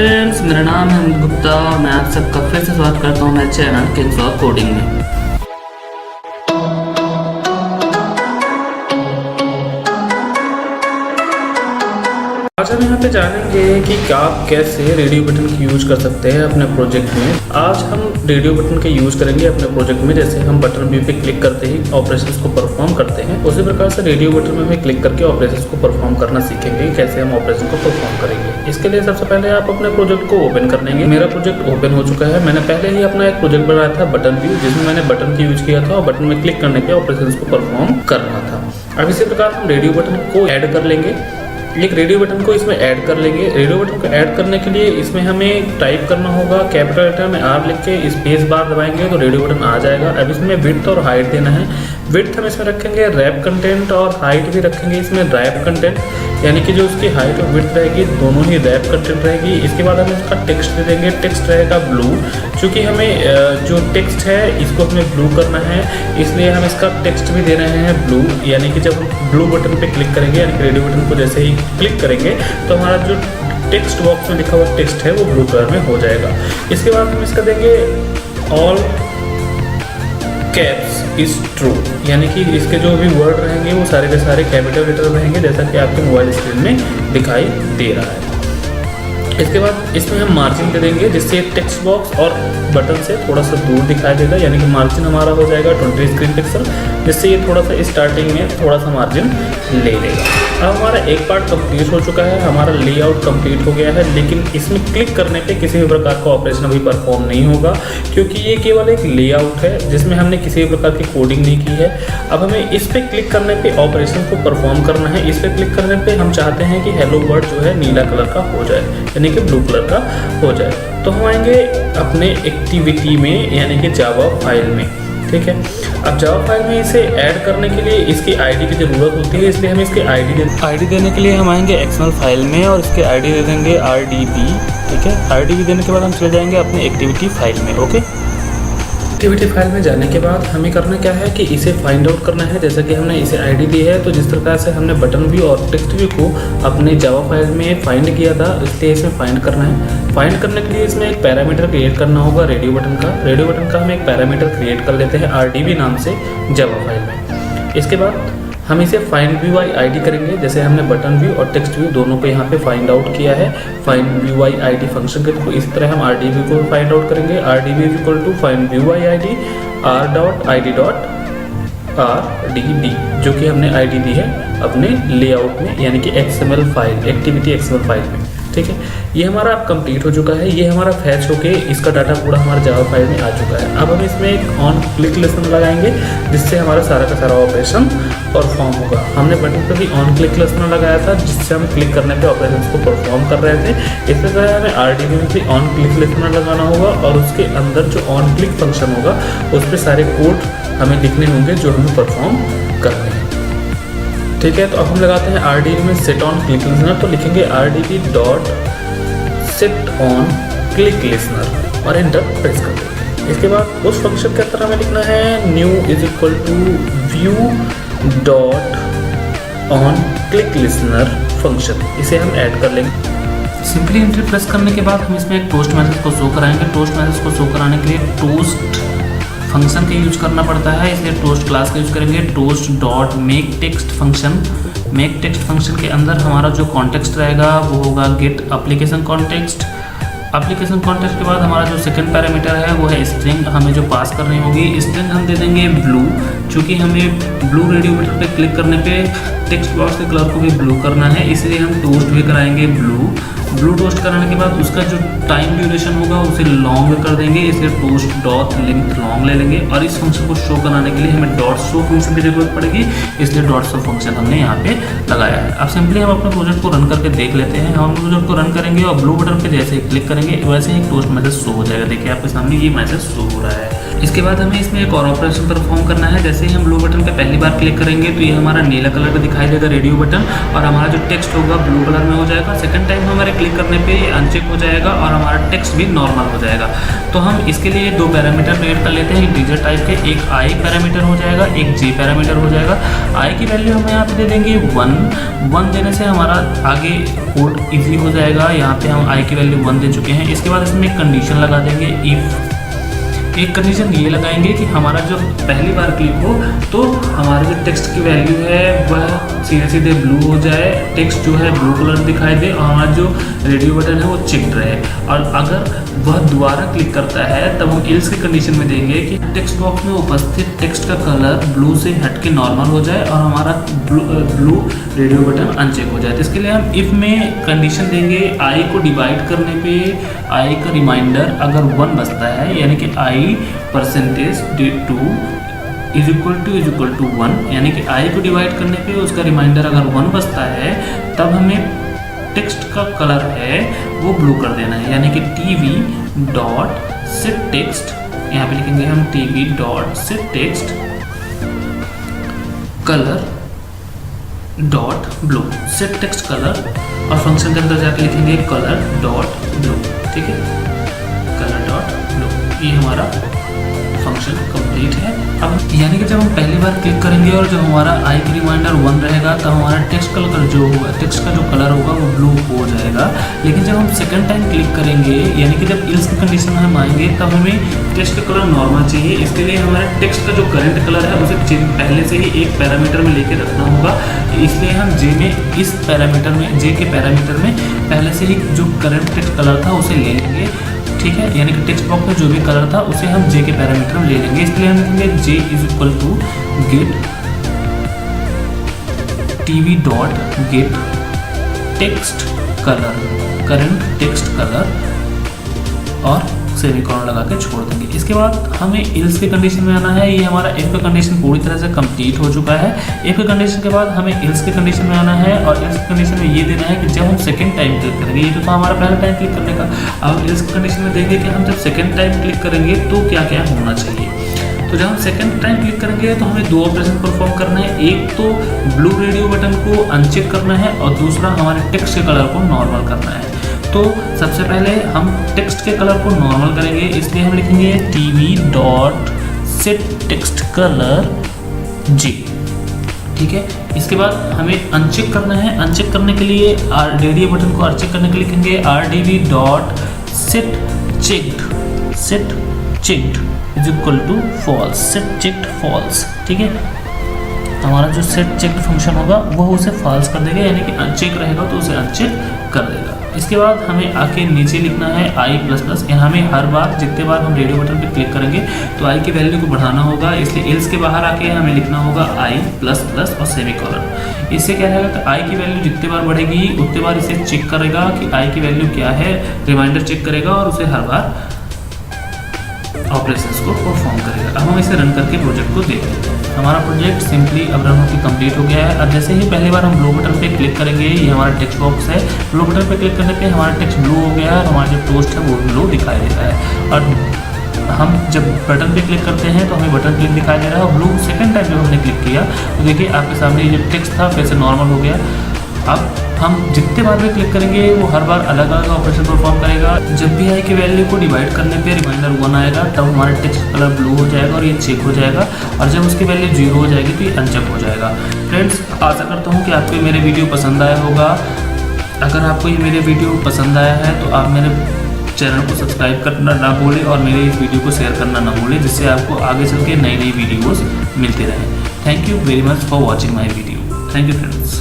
Friends, मेरा नाम है अमित गुप्ता और मैं आप सबका फिर से स्वागत करता हूँ मेरे चैनल किंग्स ऑफ कोडिंग में। आज हम यहाँ पे जानेंगे कि आप कैसे रेडियो बटन की यूज कर सकते हैं अपने प्रोजेक्ट में। आज हम रेडियो बटन के यूज करेंगे अपने प्रोजेक्ट में। जैसे हम बटन व्यू पे क्लिक करते ही ऑपरेशंस को परफॉर्म करते हैं, उसी प्रकार से रेडियो बटन में भी क्लिक करके ऑपरेशंस को परफॉर्म करना सीखेंगे। कैसे हम ऑपरेशन को परफॉर्म करेंगे, इसके लिए सबसे पहले आप अपने प्रोजेक्ट को ओपन कर लेंगे। मेरा प्रोजेक्ट ओपन हो चुका है। मैंने पहले ही अपना एक प्रोजेक्ट बनाया था बटन व्यू, जिसमें मैंने बटन की यूज किया था और बटन में क्लिक करने पे ऑपरेशंस को परफॉर्म करना था। अब इसी प्रकार हम रेडियो बटन को ऐड कर लेंगे। एक रेडियो बटन को इसमें ऐड कर लेंगे। रेडियो बटन को ऐड करने के लिए इसमें हमें टाइप करना होगा कैपिटल लेटर में R लिख के स्पेस बार दबाएंगे तो रेडियो बटन आ जाएगा। अब इसमें विड्थ और हाइट देना है। विड्थ हम इसमें रखेंगे रैप कंटेंट और हाइट भी रखेंगे इसमें रैप कंटेंट, यानी कि जो उसकी हाइट और विड्थ रहेगी दोनों ही रैप कंटेंट रहेगी। इसके बाद हम इसका टेक्स्ट दे देंगे। टेक्स्ट रहेगा ब्लू, क्योंकि हमें जो टेक्स्ट है इसको हमें ब्लू करना है, इसलिए हम इसका टेक्स्ट भी दे रहे हैं ब्लू। यानी कि जब हम ब्लू बटन पे क्लिक करेंगे, यानी कि रेडियो बटन को जैसे ही क्लिक करेंगे तो हमारा जो टेक्स्ट बॉक्स में लिखा हुआ टेक्स्ट है वो ब्लू कलर में हो जाएगा। इसके बाद हम इसका देंगे ऑल कैप्स इज ट्रू, यानी कि इसके जो भी वर्ड रहेंगे वो सारे के सारे कैपिटल लेटर रहेंगे, जैसा कि आपके मोबाइल स्क्रीन में दिखाई दे रहा है। इसके बाद इसमें हम मार्जिन दे देंगे, जिससे टेक्स्ट बॉक्स और बटन से थोड़ा सा दूर दिखाई देगा, यानी कि मार्जिन हमारा हो जाएगा 20 स्क्रीन पिक्सल, जिससे ये थोड़ा सा स्टार्टिंग में थोड़ा सा मार्जिन ले लेगा। अब हमारा एक पार्ट कंप्लीट हो चुका है, हमारा लेआउट कंप्लीट हो गया है, लेकिन इसमें क्लिक करने पे किसी भी प्रकार का ऑपरेशन अभी परफॉर्म नहीं होगा, क्योंकि ये केवल एक लेआउट है जिसमें हमने किसी भी प्रकार की कोडिंग नहीं की है। अब हमें इस पर क्लिक करने पे ऑपरेशन को परफॉर्म करना है। इस पर क्लिक करने पे हम चाहते हैं कि हेलो वर्ड जो है नीला कलर का हो जाए, यानी कि ब्लू कलर का हो जाए। तो हम आएंगे अपने एक्टिविटी में, यानी कि जावा फाइल में। ठीक है, अब जावा फाइल में इसे ऐड करने के लिए इसकी आईडी की ज़रूरत होती है, इसलिए हम इसके आईडी देने के लिए हम आएंगे एक्सएमएल फाइल में और इसके आईडी दे देंगे RDB। ठीक है, RDB देने के बाद हम चले जाएंगे अपने एक्टिविटी फाइल में। ओके, एक्टिविटी फाइल में जाने के बाद हमें करना क्या है कि इसे फाइंड आउट करना है। जैसा कि हमने इसे आईडी दी है, तो जिस प्रकार से हमने बटन व्यू और टेक्स्ट व्यू को अपने जावा फाइल में फाइंड किया था, इसलिए इसमें फाइंड करना है। फाइंड करने के लिए इसमें एक पैरामीटर क्रिएट करना होगा रेडियो बटन का। रेडियो बटन का हम एक पैरामीटर क्रिएट कर लेते हैं RDB नाम से जावा फाइल में। इसके बाद हम इसे फाइंड व्यू बाई आईडी करेंगे, जैसे हमने बटन व्यू और टेक्स्ट व्यू दोनों को यहाँ पे फाइंड आउट किया है find view by ID function के थ्रू। इसी तरह हम RDB को फाइंड आउट करेंगे। RDB is equal to find view by ID r.id.rdb, जो कि हमने आईडी दी है अपने लेआउट में, यानी कि XML file, activity XML file में। ठीक है, ये हमारा अब कंप्लीट हो चुका है। ये हमारा फैच होके इसका डाटा पूरा हमारे जावा फाइल में आ चुका है। अब हम इसमें एक ऑन क्लिक लिस्टनर लगाएंगे, जिससे हमारा सारा का सारा ऑपरेशन परफॉर्म होगा। हमने बटन पर भी ऑन क्लिक लिस्टनर लगाया था, जिससे हम क्लिक करने पे ऑपरेशन को परफॉर्म कर रहे थे। इसी तरह हमें RDB में भी ऑन क्लिक लिस्टनर लगाना होगा और उसके अंदर जो ऑन क्लिक फंक्शन होगा उस पर सारे कोड हमें लिखने होंगे जो हमें परफॉर्म करने हैं। ठीक है, तो अब हम लगाते हैं RDB में सेट ऑन क्लिक लिस्टनर, तो लिखेंगे RDB dot set on click listener और एंटर प्रेस कर देंगे। इसके बाद उस फंक्शन के अंदर हमें लिखना है new is equal to view dot on click listener function, इसे हम ऐड कर लेंगे। सिंपली एंटर प्रेस करने के बाद हम इसमें एक टोस्ट मैसेज को शो कराएंगे। टोस्ट मैसेज को शो कराने के लिए टोस्ट फंक्शन का यूज करना पड़ता है, इसलिए टोस्ट क्लास का यूज करेंगे। Toast dot make text function. Make text function के अंदर हमारा जो कॉन्टेक्स्ट रहेगा वो होगा get application context. Application context के बाद हमारा जो सेकंड पैरामीटर है वो है स्ट्रिंग, हमें जो पास करनी होगी। स्ट्रिंग हम दे देंगे ब्लू, चूँकि हमें ब्लू रेडियो बटन पे क्लिक करने पे टेक्स्ट बॉक्स के कलर को भी ब्लू करना है, इसलिए हम टोस्ट भी कराएंगे ब्लू। ब्लू टोस्ट कराने के बाद उसका जो टाइम ड्यूरेशन होगा उसे लॉन्ग कर देंगे, इसलिए टोस्ट डॉट लेंथ लॉन्ग ले लेंगे। और इस फंक्शन को शो कराने के लिए हमें डॉट शो फंक्शन की जरूरत पड़ेगी, इसलिए डॉट शो फंक्शन हमने यहाँ पे लगाया है। अब सिंपली हम अपने प्रोजेक्ट को रन करके देख लेते हैं। हम प्रोजेक्ट को रन करेंगे और ब्लू बटन पे जैसे ही क्लिक करेंगे वैसे ही टोस्ट मैसेज शो हो जाएगा। देखिए आपके सामने ये मैसेज शो हो रहा है। इसके बाद हमें इसमें एक और ऑपरेशन परफॉर्म करना है। जैसे ही हम ब्लू बटन पे पहली बार क्लिक करेंगे तो ये हमारा नीला कलर का दिखाई देगा रेडियो बटन, और हमारा जो टेक्स्ट होगा ब्लू कलर में हो जाएगा। सेकंड टाइम हमारे क्लिक करने पे ये अनचेक हो जाएगा और हमारा टेक्स्ट भी नॉर्मल हो जाएगा। तो हम इसके लिए दो पैरामीटर क्रिएट कर लेते हैं इंटीजर टाइप के। एक आई पैरामीटर हो जाएगा, एक जे पैरामीटर हो जाएगा। आई की वैल्यू हम यहाँ पे दे देंगे 1 देने से हमारा आगे कोड ईजी हो जाएगा। यहाँ पे हम आई की वैल्यू 1 दे चुके हैं। इसके बाद इसमें एक कंडीशन लगा देंगे, इफ़ एक कंडीशन ये लगाएंगे कि हमारा जो पहली बार क्लिक हो तो हमारा जो टेक्स्ट की वैल्यू है वह सीधे सीधे ब्लू हो जाए, टेक्स्ट जो है ब्लू कलर दिखाई दे और हमारा जो रेडियो बटन है वो चिक्ड रहे। और अगर वह दोबारा क्लिक करता है तब हम इल्स की कंडीशन में देंगे कि टेक्स्ट बॉक्स में उपस्थित टेक्स्ट का कलर ब्लू से हट के नॉर्मल हो जाए और हमारा ब्लू रेडियो बटन अनचेक हो जाए। तो इसके लिए हम इफ़ में कंडीशन देंगे, आई को डिवाइड करने पे आई का रिमाइंडर अगर 1 बचता है, यानी कि आई परसेंटेज 2 इज इक्वल टू 1, यानी कि आई को डिवाइड करने पे उसका रिमाइंडर अगर 1 बचता है तब हमें टेक्स्ट का कलर है वो ब्लू कर देना है। यानी कि tv डॉट सेट टेक्स्ट, यहाँ पे लिखेंगे हम tv dot set text colour dot blue, set text colour, और फंक्शन के अंदर जाके लिखेंगे कलर डॉट ब्लू। ठीक है, कलर डॉट ब्लू, ये हमारा फंक्शन कंप्लीट है। अब यानी कि जब हम पहली बार क्लिक करेंगे और जब हमारा आई की रिमाइंडर 1 रहेगा तब हमारा टेक्स्ट कलर जो होगा, टेक्स्ट का जो कलर होगा वो ब्लू हो जाएगा। लेकिन जब हम सेकंड टाइम क्लिक करेंगे, यानी कि जब इल्स की कंडीशन में हम आएंगे तब हमें टेक्स्ट का कलर नॉर्मल चाहिए। इसके लिए हमारे टेक्स्ट का जो करंट कलर है उसे पहले से ही एक पैरामीटर में लेके रखना होगा। इसलिए हम जे में इस पैरामीटर में, जे के पैरामीटर में पहले से ही जो करंट टेक्स्ट कलर था उसे ले लेंगे। ठीक है, यानी कि टेक्स्ट बॉक्स में जो भी कलर था उसे हम जे के पैरामीटर में ले लेंगे। इसके लिए हम लिखेंगे J is equal to get TV dot get text colour, current text colour, और सेमीकोलन लगा के छोड़ देंगे। इसके बाद हमें इल्स के कंडीशन में आना है। ये हमारा इफ का कंडीशन पूरी तरह से कंप्लीट हो चुका है। इफ के कंडीशन के बाद हमें इल्स के कंडीशन में आना है, और इल्स के कंडीशन में ये देना है कि जब हम सेकंड टाइम क्लिक करेंगे, ये तो था हमारा पहला टाइम क्लिक करने का, अब इल्स के कंडीशन में देंगे कि हम जब सेकंड टाइम क्लिक करेंगे तो क्या क्या होना चाहिए। तो जब हम सेकंड टाइम क्लिक करेंगे तो हमें दो ऑपरेशन परफॉर्म करना है। एक तो ब्लू रेडियो बटन को अनचेक करना है और दूसरा हमारे टेक्स्ट के कलर को नॉर्मल करना है। तो सबसे पहले हम टेक्स्ट के कलर को नॉर्मल करेंगे, इसलिए हम लिखेंगे tv dot set text colour जी। ठीक है, इसके बाद हमें अनचेक करना है। अनचेक करने के लिए रेडियो बटन को अनचेक करने के लिए लिखेंगे rdb dot set checked is equal to false, set checked false. ठीक है, हमारा जो सेट चेक्ड फंक्शन होगा वो उसे फॉल्स कर देगा, यानी कि अनचेक रहेगा तो उसे अनचेक कर देगा। इसके बाद हमें आके नीचे लिखना है i प्लस प्लस। हमें हर बार जितने बार हम रेडियो बटन पे क्लिक करेंगे तो i की वैल्यू को बढ़ाना होगा, इसलिए इल्स के बाहर आके हमें लिखना होगा i प्लस प्लस और सेमीकोलन। इससे क्या रहेगा कि i की वैल्यू जितने बार बढ़ेगी उतने बार इसे चेक करेगा कि i की वैल्यू क्या है, रिमाइंडर चेक करेगा और उसे हर बार ऑपरेशंस को परफॉर्म करेगा। अब हम इसे रन करके प्रोजेक्ट को देख लेते हैं। हमारा प्रोजेक्ट सिंपली अब रन होकर कंप्लीट हो गया है। अब जैसे ही पहली बार हम ब्लू बटन पे क्लिक करेंगे, ये हमारा टेक्स्ट बॉक्स है, ब्लू बटन पे क्लिक करने पे हमारा टेक्स्ट ब्लू हो गया है और हमारा जो टोस्ट है वो ब्लू दिखाई दे रहा है। और हम जब बटन पे क्लिक करते हैं तो हमें बटन क्लिक दिखाई दे रहा है, और ब्लू सेकंड टाइम जब हमने क्लिक किया तो देखिए आपके सामने ये जो टेक्स्ट था फिर से नॉर्मल हो गया। अब हम जितने बार भी क्लिक करेंगे वो हर बार अलग अलग ऑपरेशन परफॉर्म करेगा। जब भी आई की वैल्यू को डिवाइड करने पे रिमाइंडर 1 आएगा तब हमारा टेक्स्ट कलर ब्लू हो जाएगा और ये चेक हो जाएगा, और जब उसकी वैल्यू 0 हो जाएगी तो ये अनचेक हो जाएगा। फ्रेंड्स, आशा करता हूँ कि आपको मेरे वीडियो पसंद आया होगा। अगर आपको ये मेरे वीडियो पसंद आया है तो आप मेरे चैनल को सब्सक्राइब करना ना भूलें और मेरे इस वीडियो को शेयर करना ना भूलें, जिससे आपको आगे चल के नई नई वीडियोज़ मिलते रहें। Thank you very much for watching my video. Thank you friends.